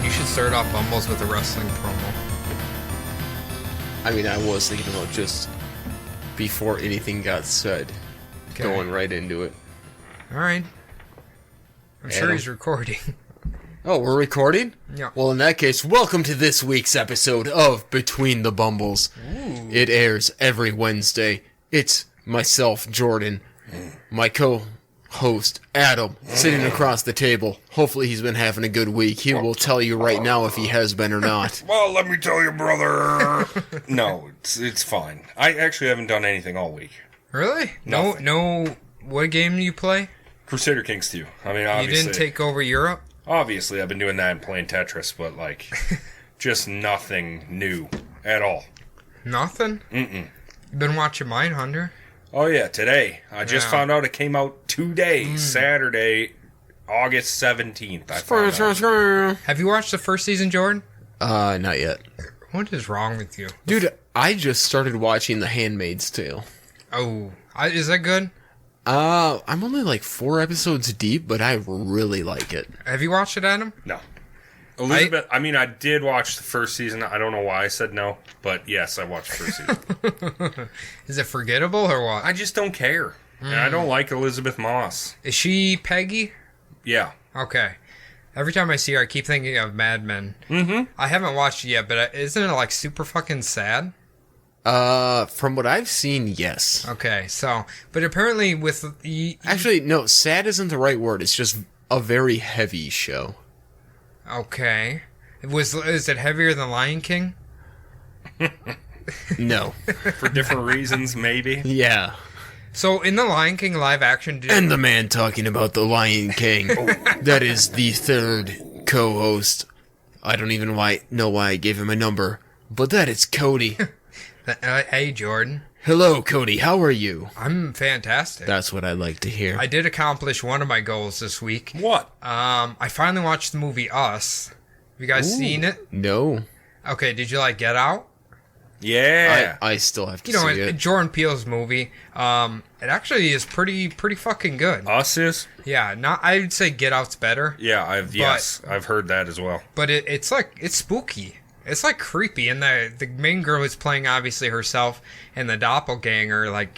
Jordan, you should start off Bumbles with a wrestling promo. I mean, I was thinking about just before anything got said, going right into it. All right. I'm sure he's recording. Oh, we're recording? Yeah. Well, in that case, welcome to this week's episode of Between the Bumbles. Ooh. It airs every Wednesday. It's myself, Jordan, my co-host, Adam, sitting across the table. Hopefully he's been having a good week. He will tell you right now if he has been or not. Well, let me tell you, brother. No, it's fine. I actually haven't done anything all week. Really? Nothing. No. What game do you play? Crusader Kings 2. I mean, You obviously. didn't take over Europe? Obviously, I've been doing that and playing Tetris, but, like, just nothing new at all. Nothing? Mm-mm. You been watching Mindhunter? Oh, yeah, today. I just found out it came out today, Saturday, August 17th. I found out. Have you watched the first season, Jordan? Not yet. What is wrong with you? Dude, I just started watching The Handmaid's Tale. Oh, is that good? I'm only like 4 episodes deep, but I really like it. Have you watched it, Adam? No. Elizabeth, I did watch the first season. I don't know why I said no, but yes, I watched the first season. Is it forgettable or what? I just don't care. And I don't like Elizabeth Moss. Is she Peggy? Yeah. Okay. Every time I see her, I keep thinking of Mad Men. Mm-hmm. I haven't watched it yet, but isn't it like super fucking sad? From what I've seen, yes. Okay, so, but apparently with... Actually, no, sad isn't the right word. It's just a very heavy show. Okay. Is it heavier than Lion King? No. For different reasons, maybe. Yeah. So, in the Lion King live action... And the man talking about the Lion King. That is the third co-host. I don't even know why I gave him a number, but that is Cody. Hey, Jordan. Hello, Cody. How are you? I'm fantastic. That's what I like to hear. I did accomplish one of my goals this week. What? I finally watched the movie Us. Have you guys seen it? No. Okay, did you like Get Out? Yeah. I still have to You know, see it. Jordan Peele's movie. It actually is pretty fucking good. Us is? Yeah, I'd say Get Out's better. Yeah, I've heard that as well. But it's spooky. It's like creepy, and the main girl is playing obviously herself, and the doppelganger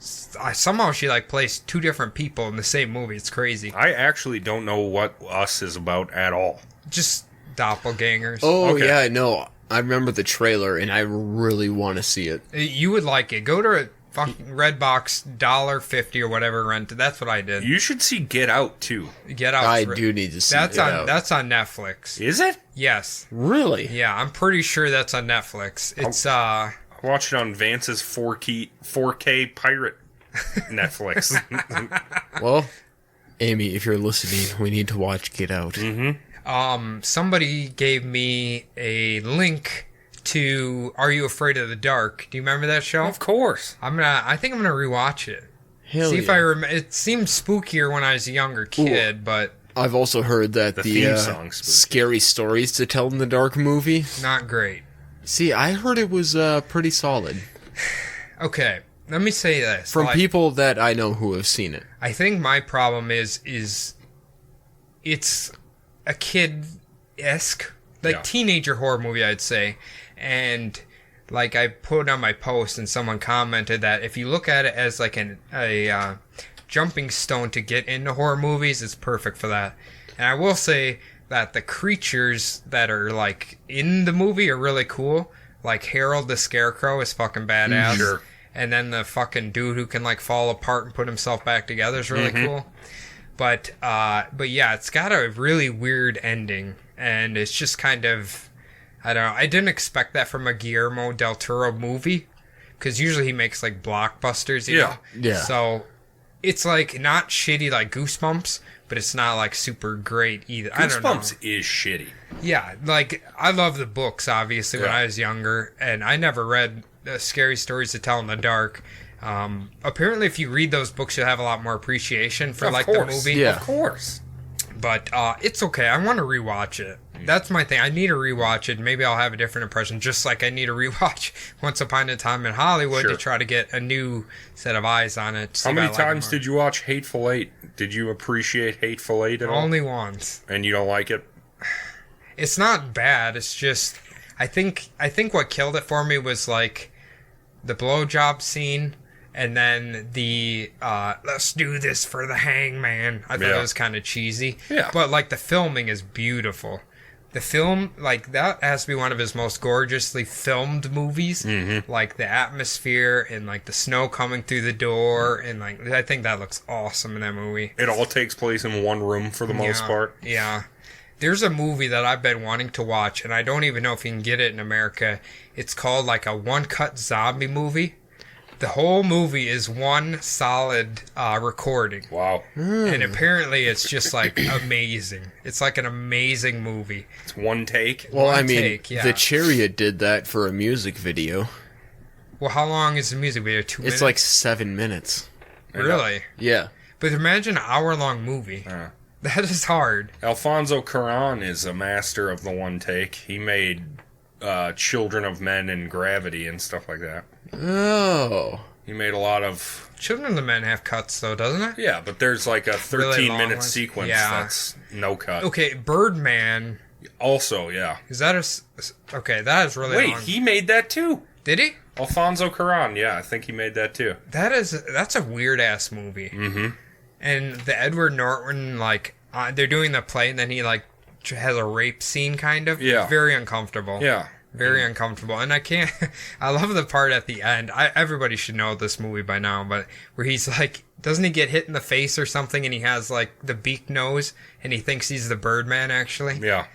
somehow she like plays 2 different people in the same movie. It's crazy. I actually don't know what Us is about at all. Just doppelgangers. Oh, Okay. yeah, no. I remember the trailer, and I really want to see it. You would like it. Go to fucking Redbox, $1.50 or whatever rented. That's what I did. You should see Get Out, too. Get Out. I do need to see That's it on. out. That's on Netflix. Is it? Yes. Really? Yeah, I'm pretty sure that's on Netflix. It's I watched it on Vance's 4K pirate Netflix. Well, Amy, if you're listening, we need to watch Get Out. Mm-hmm. Somebody gave me a link to Are You Afraid of the Dark? Do you remember that show? Of course. I think I'm gonna rewatch it. Hell See yeah. if I remember. It seemed spookier when I was a younger kid, but I've also heard that The the theme song's spooky. Scary Stories to Tell in the Dark movie. not great. See, I heard it was pretty solid. Okay, let me say this. From Like, people that I know who have seen it. I think my problem is it's a kid-esque, like teenager horror movie, I'd say. And like I put on my post and someone commented that if you look at it as like a jumping stone to get into horror movies, it's perfect for that. And I will say that the creatures that are like in the movie are really cool. Like Harold the Scarecrow is fucking badass. Sure. And then the fucking dude who can like fall apart and put himself back together is really cool. But yeah, it's got a really weird ending, and it's just kind of, I don't know. I didn't expect that from a Guillermo del Toro movie, because usually he makes like blockbusters. You know? Yeah. So it's like not shitty like Goosebumps, but it's not like super great either. I don't know. Goosebumps is shitty. Yeah, like I love the books obviously when I was younger, and I never read Scary Stories to Tell in the Dark. Apparently, if you read those books, you'll have a lot more appreciation for the movie. Yeah. Of course. But it's okay. I want to rewatch it. That's my thing. I need to rewatch it. Maybe I'll have a different impression. Just like I need to rewatch Once Upon a Time in Hollywood to try to get a new set of eyes on it. How many times did you watch Hateful Eight? Did you appreciate Hateful Eight at all? Only once. And you don't like it? It's not bad. It's just I think what killed it for me was like the blowjob scene, and then the let's do this for the hangman. I thought it was kind of cheesy. Yeah. But like the filming is beautiful. The film, like, that has to be one of his most gorgeously filmed movies. Mm-hmm. Like, the atmosphere and, like, the snow coming through the door. And, like, I think that looks awesome in that movie. It all takes place in one room for the most part. Yeah. There's a movie that I've been wanting to watch, and I don't even know if you can get it in America. It's called, like, a one-cut zombie movie. The whole movie is one solid recording. Wow. And apparently it's just, like, amazing. It's like an amazing movie. It's one take? Well, one I mean, take, yeah. The Chariot did that for a music video. Well, how long is the music video? 2 minutes? It's like 7 minutes. Really? Yeah. But imagine an hour-long movie. That is hard. Alfonso Cuarón is a master of the one take. He made Children of Men and Gravity and stuff like that. Oh. He made a lot of... Children of the Men have cuts, though, doesn't it? Yeah, but there's like a 13-minute ones. sequence that's no cut. Okay, Birdman. Also, yeah. Is that a... Okay, that is really long. Wait, he made that too. Did he? Alfonso Cuarón, yeah, I think he made that too. That's a weird-ass movie. Mm-hmm. And the Edward Norton, like, they're doing the play, and then he, like, has a rape scene, kind of. Yeah. Very uncomfortable. Yeah. Very uncomfortable. And I can't... I love the part at the end. Everybody should know this movie by now, but where he's like... Doesn't he get hit in the face or something, and he has, like, the beak nose, and he thinks he's the Birdman, actually? Yeah.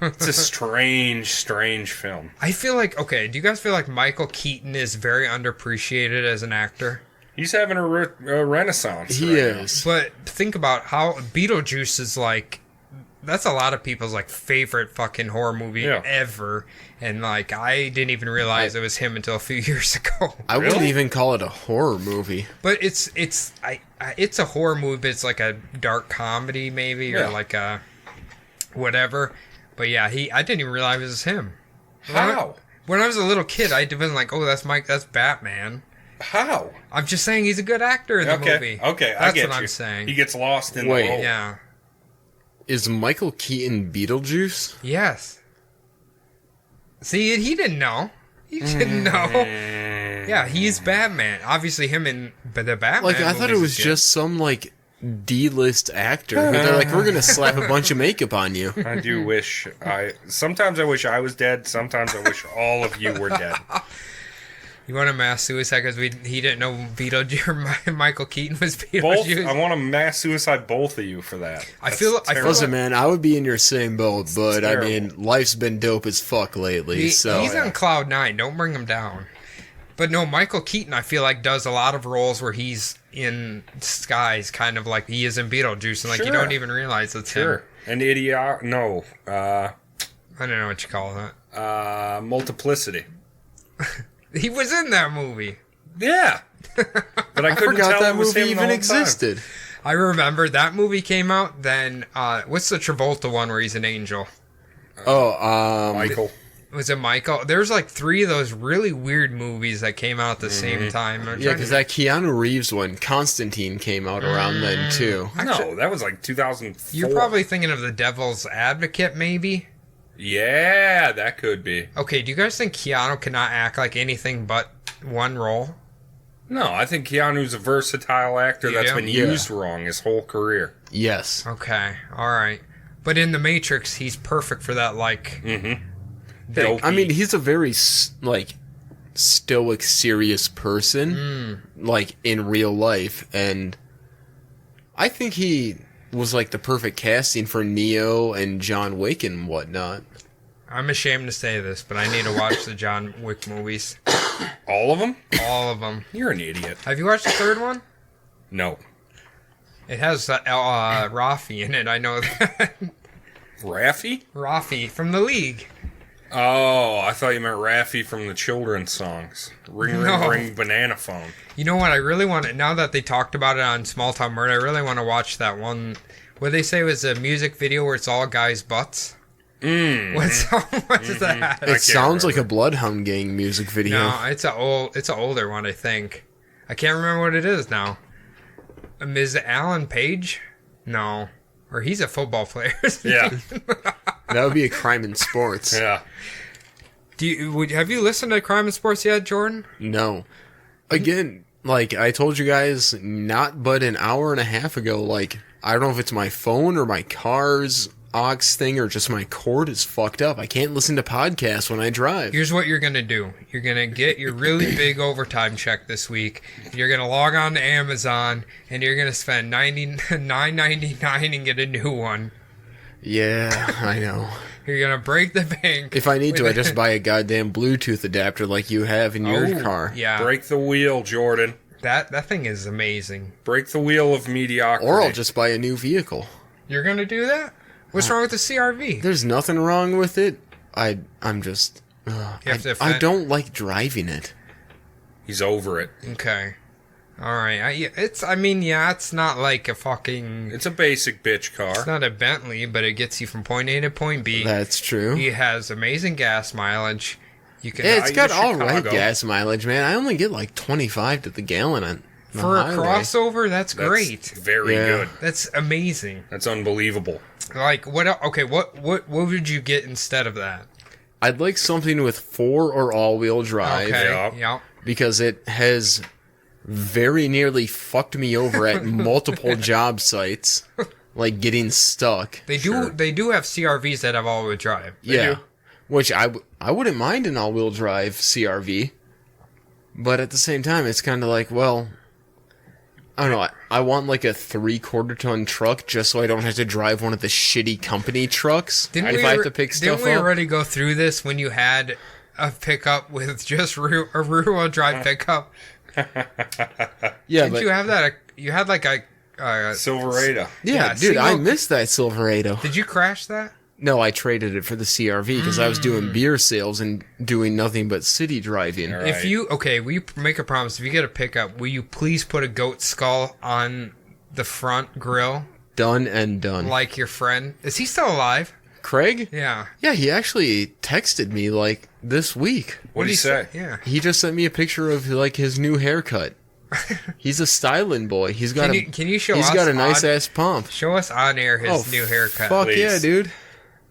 It's a strange film. I feel like... Okay, do you guys feel like Michael Keaton is very underappreciated as an actor? He's having a renaissance. He is. But think about how Beetlejuice is, like... That's a lot of people's, like, favorite fucking horror movie ever. And, like, I didn't even realize it was him until a few years ago. I wouldn't even call it a horror movie. But it's a horror movie, but it's like a dark comedy, maybe, or like a whatever. But, yeah, I didn't even realize it was him. How? When I was a little kid, I wasn't like, oh, that's Batman. How? I'm just saying he's a good actor in the movie. Okay, that's I get what you. I'm saying. He gets lost in the role. Yeah. Is Michael Keaton Beetlejuice? Yes. See, he didn't know. He didn't know. Yeah, he's Batman. Obviously, him in the Batman. Like, I thought it was just some, like, D-list actor. But they're like, we're going to slap a bunch of makeup on you. I do wish sometimes I wish I was dead. Sometimes I wish all of you were dead. You want a mass suicide because he didn't know Beetlejuice, Michael Keaton was Beetlejuice? Both? I want to mass suicide both of you for that. I feel Listen, man, I would be in your same boat, but I mean, life's been dope as fuck lately. He's on cloud 9. Don't bring him down. But no, Michael Keaton, I feel like, does a lot of roles where he's in disguise, kind of like he is in Beetlejuice, and like you don't even realize it's him. An idiot? No. I don't know what you call that. Multiplicity. He was in that movie. Yeah. But I couldn't forgot tell that it was movie him even the whole existed. I remember that movie came out. Then what's the Travolta one where he's an angel? Michael. Was it Michael? There's like 3 of those really weird movies that came out at the same time. Yeah, because that Keanu Reeves one, Constantine, came out around then too. No, that was like 2004. You're probably thinking of The Devil's Advocate, maybe? Yeah, that could be. Okay, do you guys think Keanu cannot act like anything but one role? No, I think Keanu's a versatile actor that's been used wrong his whole career. Yes. Okay, alright. But in The Matrix, he's perfect for that, like... I mean, he's a very, like, stoic, serious person, like, in real life, and I think he was, like, the perfect casting for Neo and John Wick and whatnot. I'm ashamed to say this, but I need to watch the John Wick movies. All of them? All of them. You're an idiot. Have you watched the 3rd one? No. It has Rafi in it, I know that. Rafi? Rafi from The League. Oh, I thought you meant Raffy from the children's songs. Ring, ring, ring, banana phone. You know what? I really want to, now that they talked about it on Small Town Murder, I really want to watch that one. What they say was a music video where it's all guys' butts. What's that? It sounds like a Bloodhound Gang music video. No, it's an older one, I think. I can't remember what it is now. Ms. Alan Page? No. Or he's a football player. Yeah. That would be a crime in sports. Yeah. Have you listened to Crime and Sports yet, Jordan? No. Again, like I told you guys not but an hour and a half ago, like I don't know if it's my phone or my car's aux thing or just my cord is fucked up. I can't listen to podcasts when I drive. Here's what you're going to do. You're going to get your really big overtime check this week. You're going to log on to Amazon, and you're going to spend $9.99 and get a new one. Yeah, I know. You're going to break the bank. If I need to, I just buy a goddamn Bluetooth adapter like you have in your car. Yeah. Break the wheel, Jordan. That thing is amazing. Break the wheel of mediocrity. Or I'll just buy a new vehicle. You're going to do that? What's wrong with the CRV? There's nothing wrong with it. I'm just... I don't like driving it. He's over it. Okay. All right. It's not like a fucking... It's a basic bitch car. It's not a Bentley, but it gets you from point A to point B. That's true. It has amazing gas mileage. You can... Yeah, it's got all right gas mileage, man. I only get like 25 to the gallon on the For highway. a crossover, that's great. Very good. That's amazing. That's unbelievable. Like, what... Okay, what would you get instead of that? I'd like something with 4 or all-wheel drive. Okay, yeah. Because it has very nearly fucked me over at multiple job sites, like getting stuck. They do have CRVs that have all-wheel drive. Yeah, which I wouldn't mind an all-wheel drive CRV, but at the same time, it's kind of like, well, I don't know. I want like a 3/4 ton truck just so I don't have to drive one of the shitty company trucks. I have to pick stuff up. Didn't we already go through this when you had a pickup with just a rear-wheel drive pickup? Yeah, Did you have that? You had like a Silverado. Yeah, dude, I missed that Silverado. Did you crash that? No, I traded it for the CRV because I was doing beer sales and doing nothing but city driving. Right. If you will you make a promise? If you get a pickup, will you please put a goat skull on the front grill? Done and done. Like your friend. Is he still alive? Craig? Yeah. Yeah, he actually texted me like this week. What did he say? Yeah. He just sent me a picture of like his new haircut. He's a styling boy. He's got can you show He's us got a nice ass pump. Show us on air his new haircut. Fuck please. yeah, dude.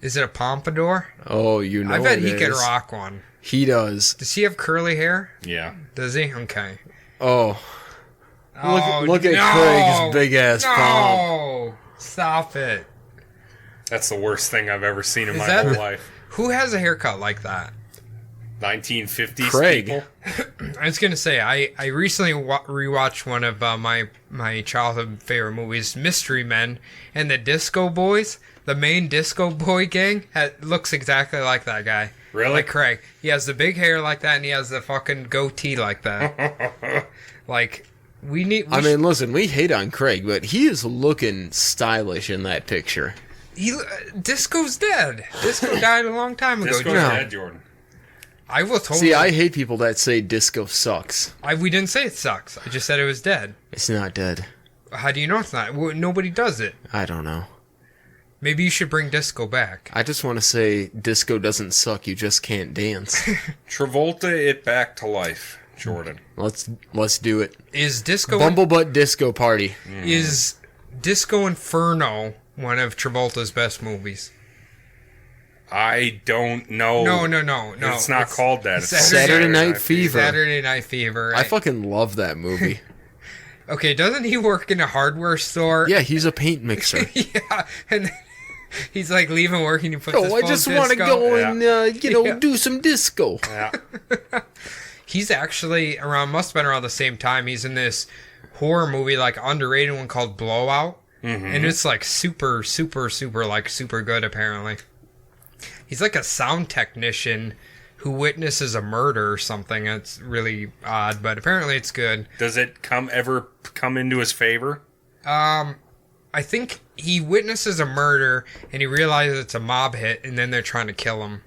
Is it a pompadour? Oh, you know I bet it he could is. rock one. He does. Does he have curly hair? Yeah. Does he? Okay. Oh. Oh, Look at Craig's big ass pump. No! Stop it. That's the worst thing I've ever seen in my that whole the- life. Who has a haircut like that? 1950s Craig. people. I was gonna say I recently rewatched one of my childhood favorite movies, Mystery Men, and the Disco Boys. The main Disco Boy gang looks exactly like that guy. Really? Like Craig. He has the big hair like that, and he has the fucking goatee like that. Like listen, we hate on Craig, but he is looking stylish in that picture. Disco's dead. Disco died a long time ago. Disco's dead, Jordan. I will totally. See, I hate people that say disco sucks. We didn't say it sucks. I just said it was dead. It's not dead. How do you know it's not? Nobody does it. I don't know. Maybe you should bring disco back. I just want to say disco doesn't suck. You just can't dance. Travolta it back to life, Jordan. Let's do it. Is disco Bumble butt disco party. Is Disco Inferno one of Travolta's best movies? I don't know. No. It's not called that. It's Saturday Night Fever. Saturday Night Fever. I fucking love that movie. Okay, doesn't he work in a hardware store? Yeah, he's a paint mixer. Yeah, and he's like leaving work and he puts his I phone just want to disco. go and do some disco. Yeah. He's actually must have been around the same time. He's in this horror movie, like underrated one called Blowout. And it's like super good apparently. He's like a sound technician who witnesses a murder or something. It's really odd, but apparently it's good. Does it ever come into his favor? I think he witnesses a murder and he realizes it's a mob hit and then they're trying to kill him.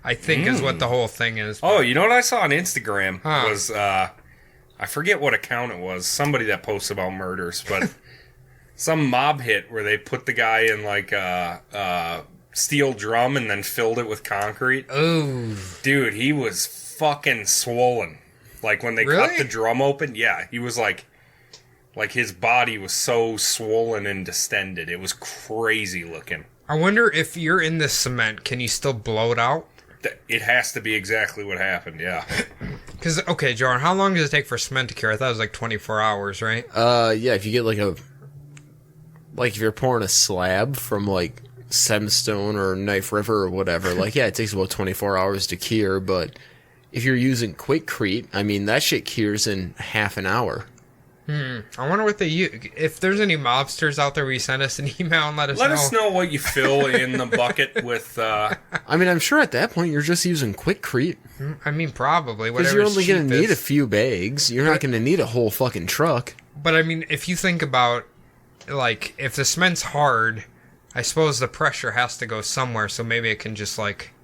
I think is what the whole thing is. Oh, you know what I saw on Instagram was Huh. I forget what account it was. Somebody that posts about murders, but some mob hit where they put the guy in like a steel drum and then filled it with concrete. Oh, Dude, he was fucking swollen. Like when they cut the drum open, yeah, he was like his body was so swollen and distended. It was crazy looking. I wonder if you're in the cement, can you still blow it out? It has to be exactly what happened, yeah. Because, okay, Jordan, how long does it take for cement to cure? I thought it was like 24 hours, right? Yeah, if you get like if you're pouring a slab from like Semstone or Knife River or whatever, like, yeah, it takes about 24 hours to cure, but if you're using Quickcrete, I mean, that shit cures in half an hour. I wonder what they use. If there's any mobsters out there, will you send us an email and let us know? Let us know what you fill in the bucket with. I mean, I'm sure at that point you're just using Quickcrete. I mean, probably. Because you're only going to need a few bags. You're not going to need a whole fucking truck. But, I mean, if you think about, like, if the cement's hard, I suppose the pressure has to go somewhere, so maybe it can just, like,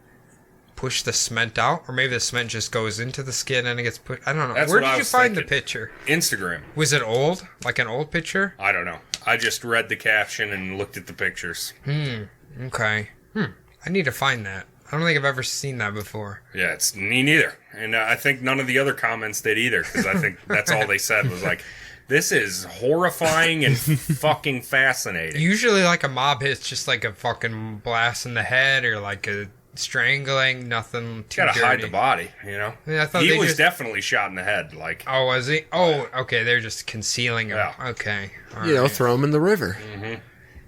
push the cement out, or maybe the cement just goes into the skin and it gets pushed. I don't know. Where did you find the picture? Instagram. Was it old? Like an old picture? I don't know. I just read the caption and looked at the pictures. Okay. I need to find that. I don't think I've ever seen that before. Yeah, it's me neither. And I think none of the other comments did either, because I think that's all they said was like, this is horrifying and fucking fascinating. Usually, like, a mob hit's just like a fucking blast in the head or like a strangling, nothing too Gotta dirty. hide the body, you know? Yeah, I thought he they was just... definitely shot in the head, like... Oh, was he? Oh, okay, they're just concealing him. Yeah. Okay. All You know, right. throw them in the river.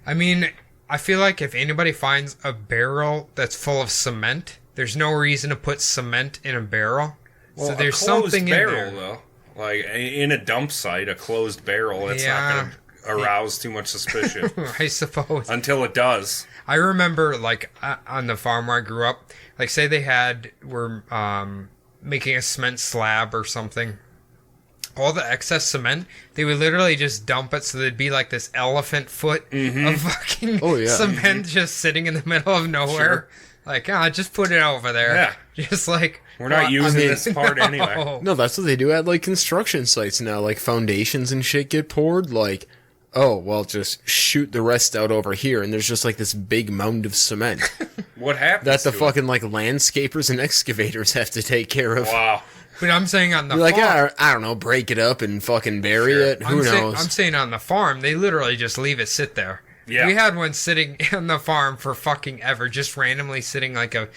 I mean, I feel like if anybody finds a barrel that's full of cement, there's no reason to put cement in a barrel. Well, so there's a closed something barrel, in there. though. Like, in a dump site, a closed barrel, it's not going to arouse too much suspicion. I suppose. Until it does. I remember, like, on the farm where I grew up, like, say they were making a cement slab or something. All the excess cement, they would literally just dump it, so there'd be like this elephant foot of fucking cement just sitting in the middle of nowhere. Sure. Like, just put it over there. Yeah. Just like... We're not using this part no. anyway. No, that's what they do at, like, construction sites now. Like, foundations and shit get poured. Like, oh, well, just shoot the rest out over here, and there's just, like, this big mound of cement. What happens that the to fucking, like, landscapers and excavators have to take care of. Wow. But I'm saying on the You're farm... like, I don't know, break it up and fucking bury it. Who knows? I'm saying on the farm, they literally just leave it sit there. Yeah. We had one sitting on the farm for fucking ever, just randomly sitting like a...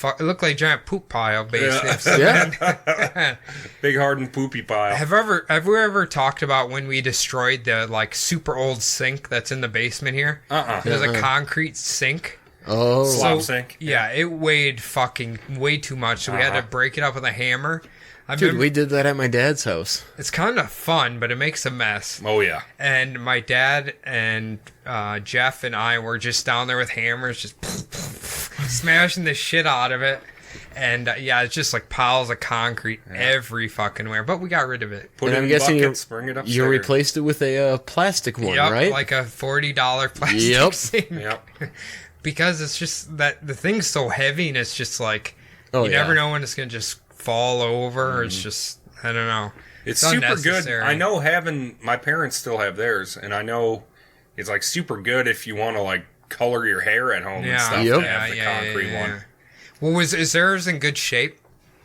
It looked like a giant poop pile, basically. Yeah. Big hardened poopy pile. Have we ever talked about when we destroyed the, like, super old sink that's in the basement here? There's a concrete sink. Oh. Slop sink. Yeah, it weighed fucking way too much, so we had to break it up with a hammer. Dude, we did that at my dad's house. It's kind of fun, but it makes a mess. Oh, yeah. And my dad and Jeff and I were just down there with hammers, just smashing the shit out of it. And yeah, it's just like piles of concrete every fucking where. But we got rid of it. Put And it I'm in guessing buckets, bring it upstairs. you replaced it with a plastic one, right? Like a $40 plastic sink. Yep. Because it's just that the thing's so heavy, and it's just like Oh, you yeah. never know when it's gonna just fall over. It's just, I don't know. It's super good. unnecessary. I know my parents still have theirs, and I know it's like super good if you want to like color your hair at home and stuff. Yep. To have the concrete one. Well, is theirs in good shape?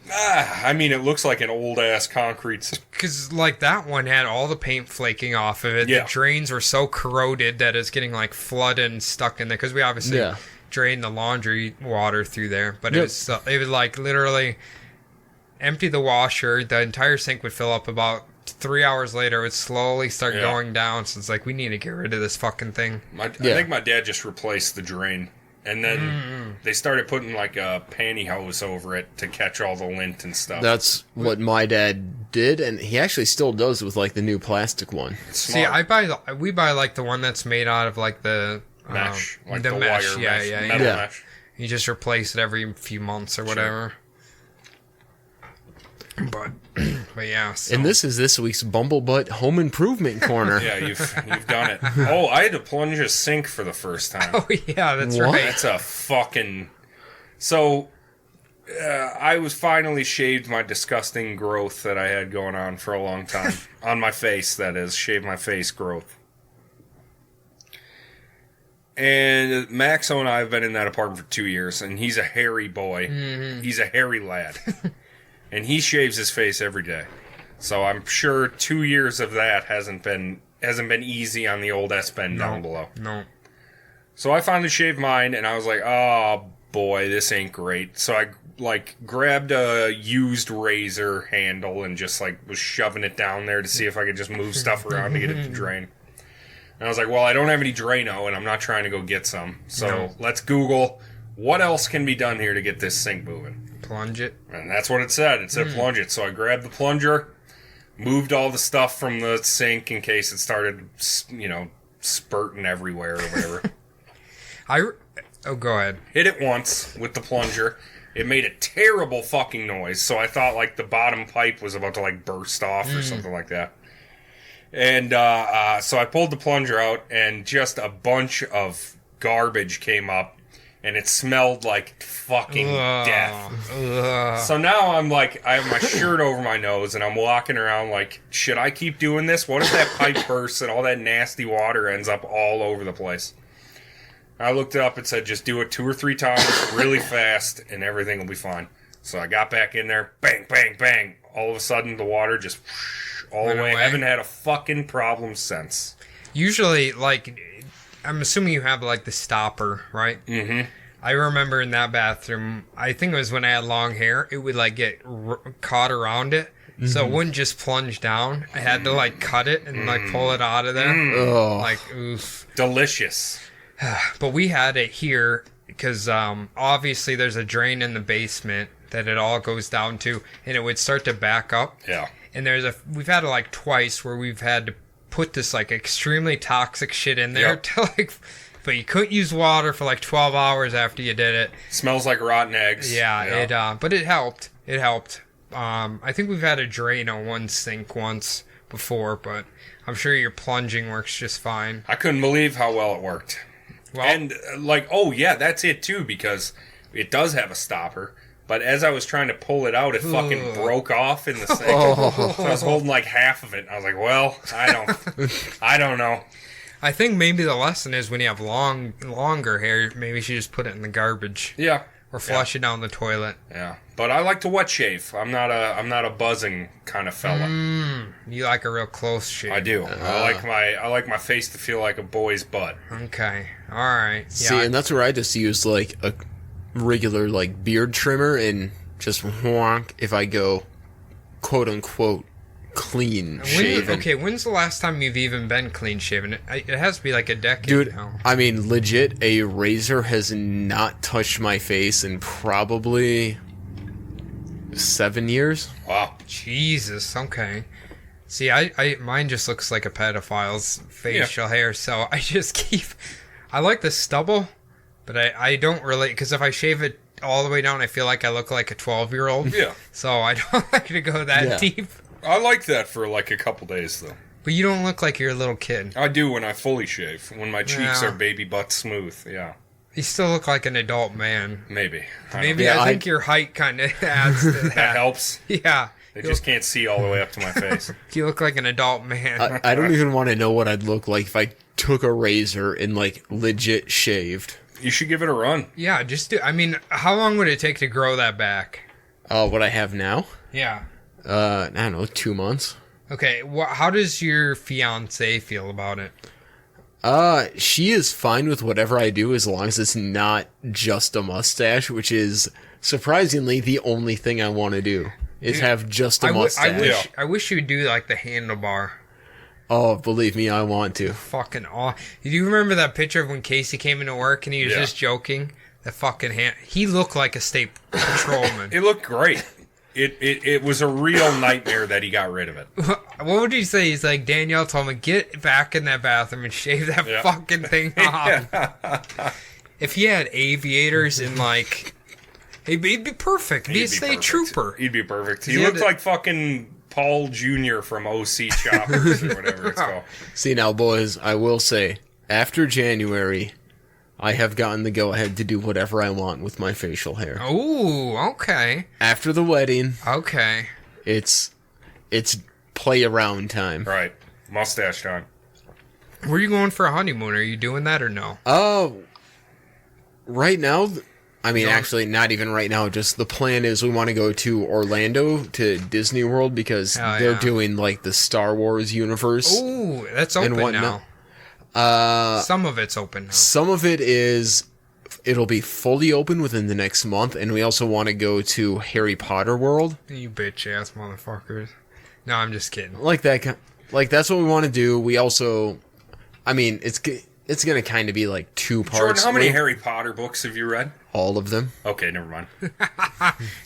I mean, it looks like an old ass concrete. Because like that one had all the paint flaking off of it. Yeah. The drains were so corroded that it's getting like flooded and stuck in there. Because we obviously drained the laundry water through there, but it was like literally empty the washer. The entire sink would fill up. About 3 hours later, it would slowly start going down. So it's like, we need to get rid of this fucking thing. I think my dad just replaced the drain. And then they started putting like a pantyhose over it to catch all the lint and stuff. That's what my dad did, and he actually still does with like the new plastic one. See, we buy like the one that's made out of like the mesh, like the the mesh. wire Yeah, mesh, yeah, metal yeah. mesh. You just replace it every few months or whatever. But yeah. So. And this is this week's Bumblebutt Home Improvement Corner. Yeah, you've done it. Oh, I had to plunge a sink for the first time. Oh yeah, that's What? right. That's a fucking... So, I was finally shaved my disgusting growth that I had going on for a long time. On my face, that is. Shaved my face growth. And Maxo and I have been in that apartment for 2 years, and he's a hairy boy. Mm-hmm. He's a hairy lad. And he shaves his face every day. So I'm sure 2 years of that hasn't been easy on the old S-Ben down below. No. So I finally shaved mine, and I was like, oh, boy, this ain't great. So I, grabbed a used razor handle and just, was shoving it down there to see if I could just move stuff around to get it to drain. And I was like, well, I don't have any Drano, and I'm not trying to go get some. So let's Google what else can be done here to get this sink moving. Plunge it. And that's what it said. It said plunge it. So I grabbed the plunger, moved all the stuff from the sink in case it started, spurting everywhere or whatever. Go ahead. Hit it once with the plunger. It made a terrible fucking noise. So I thought, the bottom pipe was about to, burst off or something like that. And so I pulled the plunger out, and just a bunch of garbage came up, and it smelled like fucking death. So now I'm I have my shirt over my nose, and I'm walking around should I keep doing this? What if that pipe bursts and all that nasty water ends up all over the place? I looked it up. It said just do it 2 or 3 times really fast, and everything will be fine. So I got back in there, bang, bang, bang. All of a sudden, the water just all the way. I haven't had a fucking problem since. Usually, I'm assuming you have, the stopper, right? Mm-hmm. I remember in that bathroom, I think it was when I had long hair, it would, get caught around it. Mm-hmm. So it wouldn't just plunge down. I had to, cut it and, pull it out of there. Oof. Delicious. But we had it here because, obviously, there's a drain in the basement that it all goes down to, and it would start to back up. Yeah. And we've had it twice where we've had to put this extremely toxic shit in there to but you couldn't use water for 12 hours after you did it. Smells like rotten eggs. Yeah. But it helped. It helped. I think we've had a drain on one sink once before, but I'm sure your plunging works just fine. I couldn't believe how well it worked. Well, and that's it too, because it does have a stopper. But as I was trying to pull it out, it fucking broke off in the sink. So I was holding half of it. And I was like, well, I don't know. I think maybe the lesson is when you have longer hair, maybe you should just put it in the garbage. Yeah. Or flush it down the toilet. Yeah. But I like to wet shave. I'm not a buzzing kind of fella. You like a real close shave. I do. I like my face to feel like a boy's butt. Okay. All right. Yeah, See, and that's where I just use a regular beard trimmer and just whonk if I go quote unquote clean shaven. Okay, when's the last time you've even been clean shaven? It has to be a decade Dude, now. I mean, legit, a razor has not touched my face in probably 7 years. Wow. Jesus, okay. See, mine just looks like a pedophile's facial hair, so I just I like the stubble, but I don't really, because if I shave it all the way down, I feel like I look like a 12-year-old. Yeah. So I don't like to go that deep. I like that for a couple days, though. But you don't look like you're a little kid. I do when I fully shave, when my cheeks are baby butt smooth, yeah. You still look like an adult man. Maybe. I think your height kind of adds to that. That helps? Yeah. They just can't see all the way up to my face. You look like an adult man. I don't even want to know what I'd look like if I took a razor and legit shaved. You should give it a run. Yeah, just do. I mean, how long would it take to grow that back? What I have now? Yeah. I don't know, 2 months. Okay, how does your fiance feel about it? She is fine with whatever I do as long as it's not just a mustache, which is surprisingly the only thing I want to do is have just a mustache. I wish you'd do the handlebar. Oh, believe me, I want to. Fucking awe. Do you remember that picture of when Casey came into work and he was just joking? The fucking hand. He looked like a state patrolman. It looked great. It was a real nightmare that he got rid of it. What would he say? He's like, Danielle told me, get back in that bathroom and shave that fucking thing off. If he had aviators and he'd be perfect. He'd be a state trooper. He'd be perfect. He looked like fucking Paul Jr. from OC Choppers or whatever it's called. See now, boys, I will say, after January, I have gotten the go-ahead to do whatever I want with my facial hair. Ooh, okay. After the wedding, okay, it's play around time. Right, mustache time. Where are you going for a honeymoon? Are you doing that or no? Right now, I mean, actually, not even right now. Just the plan is we want to go to Orlando to Disney World because they're doing the Star Wars universe. Ooh, that's open now. Some of it's open now. Some of it is... It'll be fully open within the next month, and we also want to go to Harry Potter World. You bitch-ass motherfuckers. No, I'm just kidding. Like that... Like, that's what we want to do. We also... I mean, it's going to kind of be like 2 parts. Jordan, how many Harry Potter books have you read? All of them. Okay, never mind.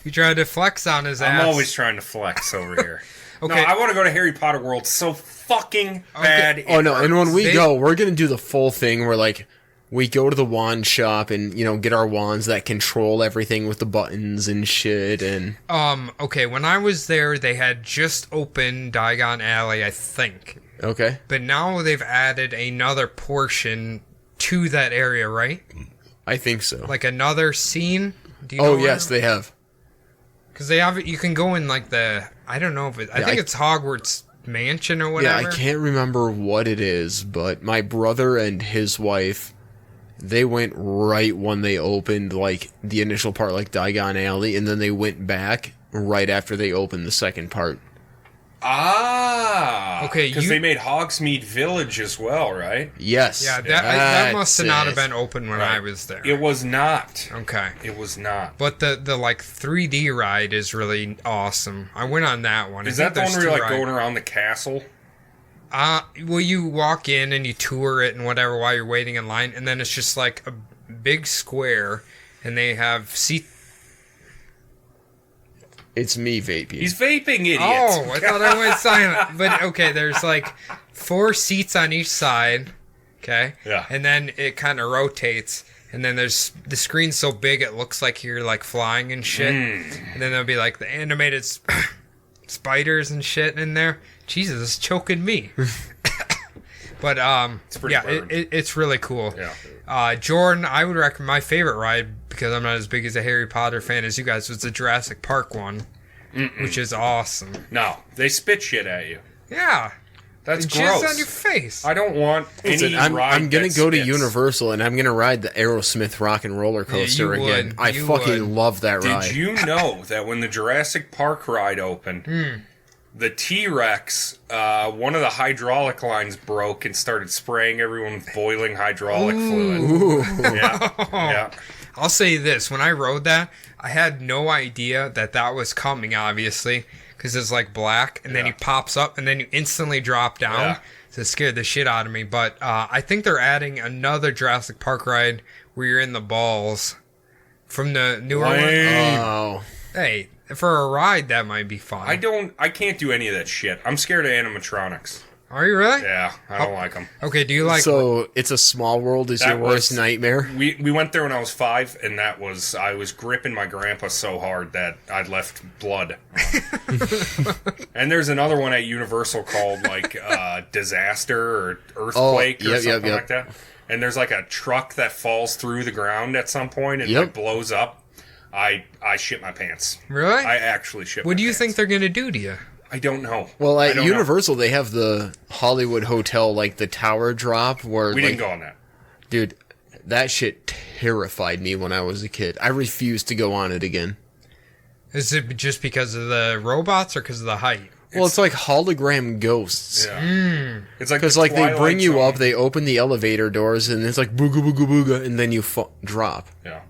You tried to flex on his ass. I'm always trying to flex over here. Okay. No, I want to go to Harry Potter World so fucking bad. Oh, no, and when we go, we're going to do the full thing where, like, we go to the wand shop and, you know, get our wands that control everything with the buttons and shit, and... Okay, when I was there, they had just opened Diagon Alley, I think. Okay. But now they've added another portion to that area, right? I think so. Like another scene? Do you know yes, they have. Because they have... You can go in, like, the... I don't know if it... I think it's Hogwarts Mansion or whatever. Yeah, I can't remember what it is, but my brother and his wife... They went right when they opened, like, the initial part, like Diagon Alley, and then they went back right after they opened the second part. Ah! Okay, because they made Hogsmeade Village as well, right? Yes. Yeah, that must have not have been open when I was there. It was not. Okay. It was not. But the like 3D ride is really awesome. I went on that one. Is that the one where you're like going around the castle? Well, you walk in and you tour it and whatever while you're waiting in line, and then it's just like a big square, and they have seats. It's me vaping. He's vaping, idiot. Oh, I thought I went silent. But okay, there's like 4 seats on each side. Okay. Yeah. And then it kind of rotates, and then there's the screen's so big it looks like you're like flying and shit. And then there'll be like the animated spiders and shit in there. Jesus, it's choking me. But it's pretty it's really cool. Yeah. Jordan, I would recommend my favorite ride, because I'm not as big as a Harry Potter fan as you guys, was the Jurassic Park one, which is awesome. No, they spit shit at you. Yeah. That's and gross. Jizz on your face. I don't want any ride. I'm gonna that go to spits. Universal and I'm gonna ride the Aerosmith Rock and Roller Coaster again. I fucking love that ride. Did you know that when the Jurassic Park ride opened, the T-Rex, one of the hydraulic lines broke and started spraying everyone with boiling hydraulic fluid. Yeah. I'll say this: when I rode that, I had no idea that was coming. Obviously. Because it's like black, and then he pops up, and then you instantly drop down. Yeah. So it scared the shit out of me. But I think they're adding another Jurassic Park ride where you're in the balls from the newer one. Oh. Hey, for a ride, that might be fun. I can't do any of that shit. I'm scared of animatronics. Are you really? Yeah, I don't like them. Okay, do you like... So, It's a Small World is your worst nightmare? We went there when I was 5, and I was gripping my grandpa so hard that I'd left blood. And there's another one at Universal called, like, Disaster or Earthquake or something like that. And there's, like, a truck that falls through the ground at some point and it blows up. I shit my pants. Really? I actually shit my pants. What do you think they're going to do to you? I don't know. Well, at Universal, they have the Hollywood Hotel, like the tower drop, where... We didn't go on that. Dude, that shit terrified me when I was a kid. I refused to go on it again. Is it just because of the robots or because of the height? Well, it's like hologram ghosts. Yeah. It's like because like they bring you up, they open the elevator doors, and it's like booga booga booga, and then you drop. Yeah.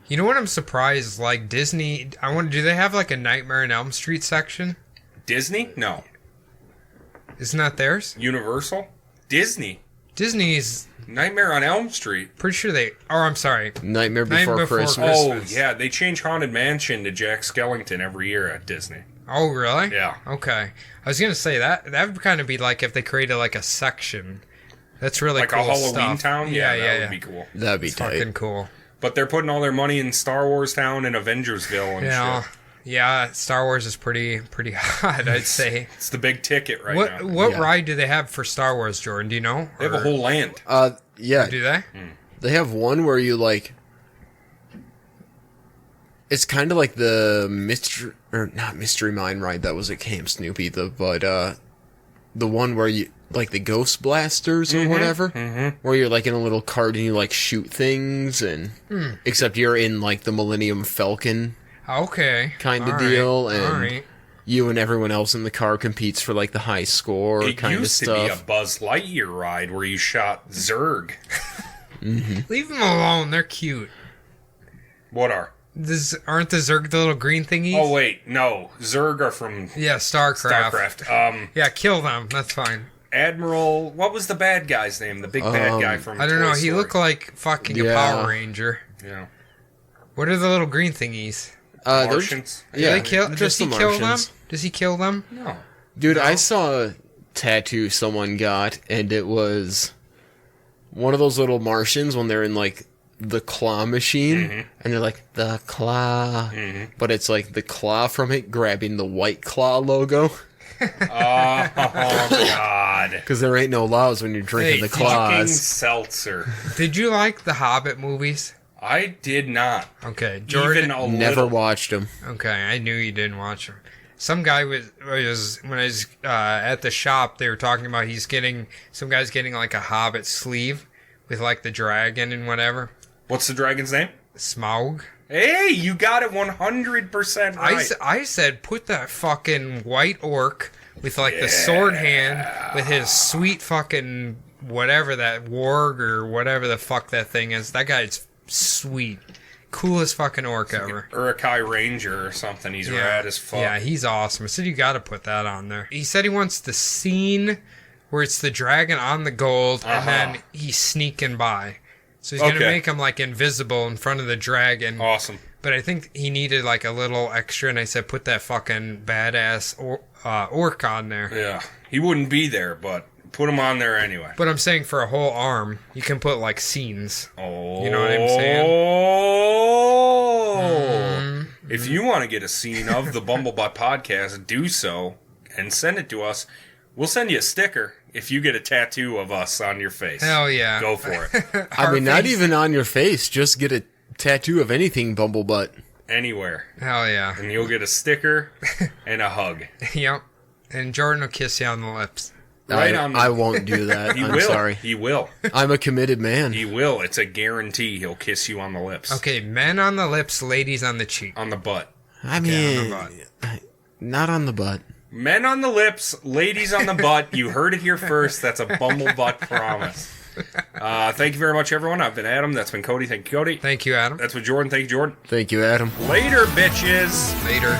You know what I'm surprised? Like Disney, do they have like a Nightmare on Elm Street section? Disney? No. Isn't that theirs? Universal? Disney. Disney's Nightmare on Elm Street. Pretty sure I'm sorry. Nightmare Before Christmas. Oh, yeah. They change Haunted Mansion to Jack Skellington every year at Disney. Oh, really? Yeah. Okay. I was going to say that would kind of be like if they created like a section. That's really like cool a Halloween stuff. town? Yeah, that would be cool. That'd be tight. Fucking cool. But they're putting all their money in Star Wars Town and Avengersville and shit. Yeah, Star Wars is pretty hot, I'd say. It's the big ticket now. What ride do they have for Star Wars, Jordan? Do you know? They have a whole land. Yeah. Do they? They have one where you like... It's kind of like the Mystery Mine ride that was at Camp Snoopy, the one where you... Like the Ghost Blasters or whatever, where you're like in a little cart and you like shoot things, and except you're in like the Millennium Falcon, okay, kind of deal. All And right. you and everyone else in the car competes for like the high score kind of stuff. It used to be a Buzz Lightyear ride where you shot Zurg. Leave them alone. They're cute. What are? Aren't the Zerg the little green thingies? Oh, wait. No. Zurg are from Yeah, StarCraft. StarCraft. Yeah, kill them. That's fine. Admiral... What was the bad guy's name? The big bad guy from I don't know. Toy He Story. looked like fucking a Power Ranger. Yeah. What are the little green thingies? Martians? Yeah, Does he kill them? Does he kill them? No. Dude, I saw a tattoo someone got, and it was one of those little Martians when they're in, like, the claw machine, and they're like, the claw. But it's like the claw from it grabbing the White Claw logo. Oh, God. Because there ain't no laws when you're drinking the Fucking claws. seltzer. Did you like the Hobbit movies? I did not. Okay, Jordan. Even a Never little. watched them. Okay, I knew you didn't watch them. Some guy was when I was at the shop. They were talking about some guy's getting like a Hobbit sleeve with like the dragon and whatever. What's the dragon's name? Smaug. Hey, you got it 100% right. I said put that fucking white orc with like the sword hand with his sweet fucking whatever that warg or whatever the fuck that thing is. That guy's sweet. Coolest fucking orc ever. Urukai Ranger or something. He's rad as fuck. Yeah, he's awesome. I said you gotta put that on there. He said he wants the scene where it's the dragon on the gold and then he's sneaking by. So he's gonna make him like invisible in front of the dragon. Awesome. But I think he needed like a little extra, and I said put that fucking badass orc on there. Yeah. He wouldn't be there, but put him on there anyway. But I'm saying for a whole arm, you can put like scenes. Oh. You know what I'm saying? Oh. If you want to get a scene of the Bumblebutt podcast, do so and send it to us. We'll send you a sticker if you get a tattoo of us on your face. Hell yeah. Go for it. I mean, not even on your face. Just get a tattoo of anything, Bumblebutt. Anywhere. Hell yeah. And you'll get a sticker and a hug. Yep. And Jordan will kiss you on the lips. I won't do that. I'm sorry. He will. I'm a committed man. He will. It's a guarantee he'll kiss you on the lips. Okay, men on the lips, ladies on the cheek. On the butt. I mean, on the butt. not on the butt. Men on the lips, ladies on the butt. You heard it here first. That's a Bumblebutt promise. Thank you very much, everyone. I've been Adam. That's been Cody. Thank you, Cody. Thank you, Adam. That's been Jordan. Thank you, Jordan. Thank you, Adam. Later, bitches. Later.